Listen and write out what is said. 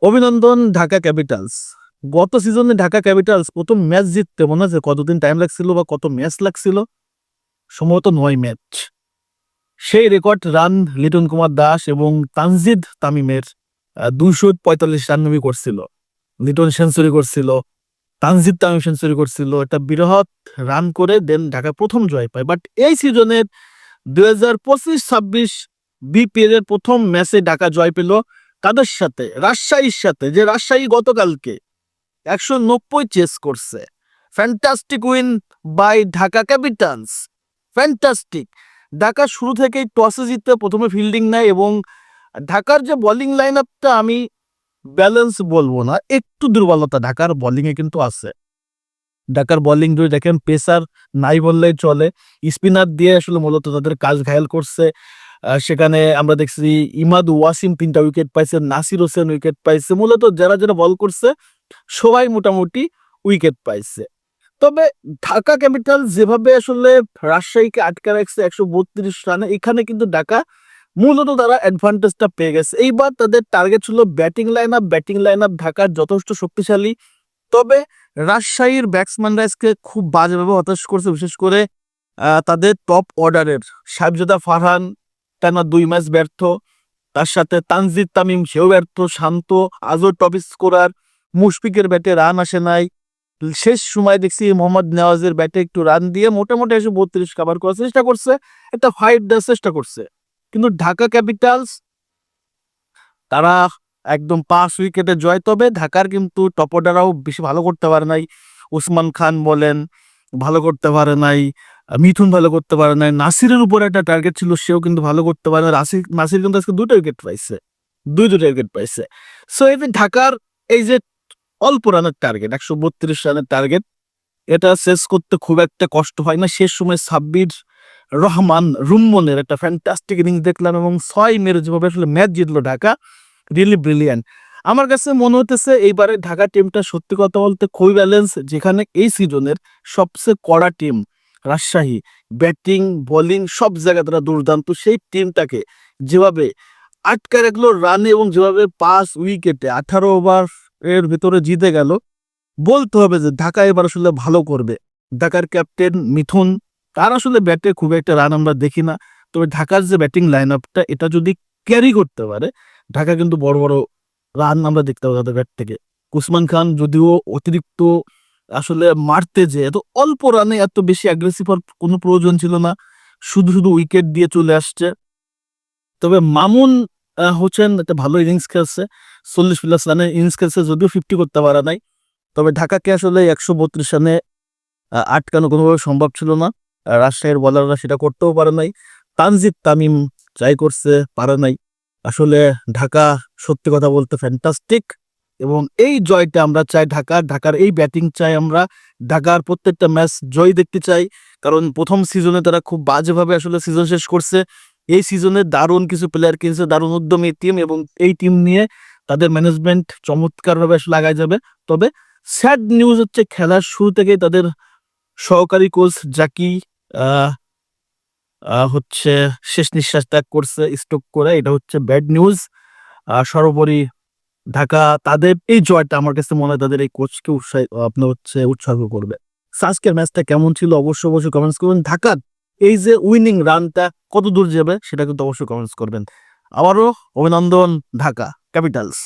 অভিনন্দন ঢাকা ক্যাপিটালস। গত সিজনে ঢাকা ক্যাপিটালস প্রথম ম্যাচ জিততে মনে আছে কতদিন টাইম লাগছিল বা কত ম্যাচ লাগছিল? সম্ভবত ৯ ম্যাচ। সেই রেকর্ড রান লিটন কুমার দাস এবং তানজিদ তামিমের ২৪৫ রান করছিল। লিটন সেঞ্চুরি করছিল, তানজিদ তামিম সেঞ্চুরি করছিল, এটা বৃহৎ রান করে দেন ঢাকা প্রথম জয় পায়। বাট এই সিজনের ২০২৫-২৬ বিপিএল এর প্রথম ম্যাচে ঢাকা জয় পেল কাদের সাথে? রাজশাহীর সাথে, যে রাজশাহী গতকালকে ১৯০ চেস করছে। Fantastic win by Dhaka Capitals, fantastic. Dhaka শুরু থেকেই টসে জিততে প্রথমে ফিল্ডিং নেয় এবং ঢাকার যে বোলিং লাইন আপটা আমি ব্যালেন্স বলবো না, একটু দুর্বলতা ঢাকার বোলিংয়ে কিন্তু আছে। ঢাকার বোলিং যদি দেখেন, পেসার নাই বললেই চলে, স্পিনার দিয়ে আসলে মূলত তাদের কাজ ঘায়াল করছে। সেখানে আমরা দেখছি ইমাদ ওয়াসিম ৩টা উইকেট পাইছে, নাসির হোসেন উইকেট পাইছে, মূলত যারা যারা বল করছে সবাই মোটামুটি উইকেট পাইছে। তবে ঢাকা ক্যাপিটাল যেভাবে আসলে রাজশাহীকে আটকে রাখছে ১৩২ রানে, এখানে কিন্তু ঢাকা মূলত তারা অ্যাডভান্টেজটা পেয়ে গেছে। এইবার তাদের টার্গেট ছিল batting line up. Batting line up ঢাকার যথেষ্ট শক্তিশালী, তবে রাজশাহীর ব্যাটসম্যানরা আজকে খুব বাজেভাবে হতাশ করছে। বিশেষ করে তাদের টপ অর্ডারের সাহেবজাদা ফারহান টানা ২ ম্যাচ ব্যর্থ, তার সাথে তানজিদ তামিম সেও ব্যর্থ, শান্ত আজও টপ স্কোরার, মুশফিকের ব্যাটে রান আসে নাই। শেষ সময় দেখছি মোহাম্মদ নেওয়াজের ব্যাটে একটু রান দিয়ে মোটামুটি ১৩২ কাভার করার চেষ্টা করছে, একটা ফাইট দেওয়ার চেষ্টা করছে। কিন্তু ঢাকা ক্যাপিটালস তারা একদম ৫ উইকেটে জয়। তবে ঢাকার কিন্তু টপ অর্ডাররাও বেশি ভালো করতে পারে নাই। ওসমান খান বলেন ভালো করতে পারে নাই, মিঠুন ভালো করতে পারে নাই, নাসিরের উপর একটা টার্গেট ছিল, সেও কিন্তু ভালো করতে পারে না। নাসির কিন্তু আজকে ২টা উইকেট পাইছে, ২টা উইকেট পাইছে। সো এই যে ঢাকার এই যে অল্প রানের টার্গেট, ১৩২ রানের টার্গেট, এটা শেষ করতে খুব একটা কষ্ট হয় না। শেষ সময় সাব্বির রহমান রুম্মনের একটা ফ্যান্টাস্টিক ইনিংস দেখলাম এবং ৬ মেরে যেভাবে আসলে ম্যাচ জিতলো ঢাকা, রিয়েলি ব্রিলিয়ান্ট। আমার কাছে মনে হতেছে এইবারে ঢাকা টিমটা সত্যি কথা বলতে খুবই ব্যালেন্স, যেখানে এই সিজনের সবচেয়ে কড়া টিম রাজশাহী, ব্যাটিং বোলিং সব জায়গায় তারা দুর্দান্ত। সেই টিমটাকে যেভাবে আটকে রাখলো রানে এবং যেভাবে ৫ উইকেটে ১৮ ওভার এর ভিতরে জিতে গেল, বলতে হবে যে ঢাকা এবার আসলে ভালো করবে। ঢাকার ক্যাপ্টেন মিথুন, তার আসলে ব্যাটে খুব একটা রান আমরা দেখি না, তবে ঢাকার যে ব্যাটিং লাইন আপটা এটা যদি ক্যারি করতে পারে, ঢাকা কিন্তু বড় বড় রান আমরা দেখতে পাবো তাদের ব্যাট থেকে। উসমান খান যদিও অতিরিক্ত আসলে মারতে, যে এত অল্প রানে এত বেশি অ্যাগ্রেসিভ হওয়ার কোনো প্রয়োজন ছিল না, শুধু শুধু উইকেট দিয়ে চলে আসছে। তবে মামুন হচ্ছেন একটা ভালো ইনিংস খেলছে, ৪০+ রানের ইনিংস খেলছে, যদিও 50 করতে পারা নাই। তবে ঢাকাকে আসলে ১৩২ রানে আটকানো কোনোভাবে সম্ভব ছিল না। রাজশাহীর বোলাররা সেটা করতেও পারে নাই। তানজিদ তামিম ট্রাই করছে, পারে নাই। আসলে ঢাকা সত্যি কথা বলতে ফ্যান্টাস্টিক এবং এই জয়টা আমরা চাই, ঢাকার এই ব্যাটিং চাই আমরা, ঢাকার প্রত্যেকটা ম্যাচ জয় দেখতে চাই। কারণ প্রথম সিজনে তারা খুব বাজেভাবে আসলে সিজন শেষ করছে। এই সিজনে দারুণ কিছু প্লেয়ার কিনছে, দারুণ উদ্যমী টিম, এবং এই টিম নিয়ে তাদের ম্যানেজমেন্ট চমৎকারভাবে আসলে আগায় যাবে। তবে স্যাড নিউজ হচ্ছে খেলার শুরু থেকেই তাদের সহকারী কোচ জাকি আহ হচ্ছে শেষ নিঃশ্বাস ত্যাগ করছে স্ট্রোক করে, এটা হচ্ছে ব্যাড নিউজ। সর্বোপরি ঢাকা তাদের এই জয়টা আমার কাছে মনে হয় তাদের এই কোচকে আপনার হচ্ছে উৎসর্গ করবে। আজকের ম্যাচটা কেমন ছিল অবশ্যই অবশ্যই কমেন্টস করবেন। ঢাকার এই যে উইনিং রানটা কত দূর যাবে সেটা কিন্তু অবশ্যই কমেন্টস করবেন। আবারও অভিনন্দন ঢাকা ক্যাপিটালস।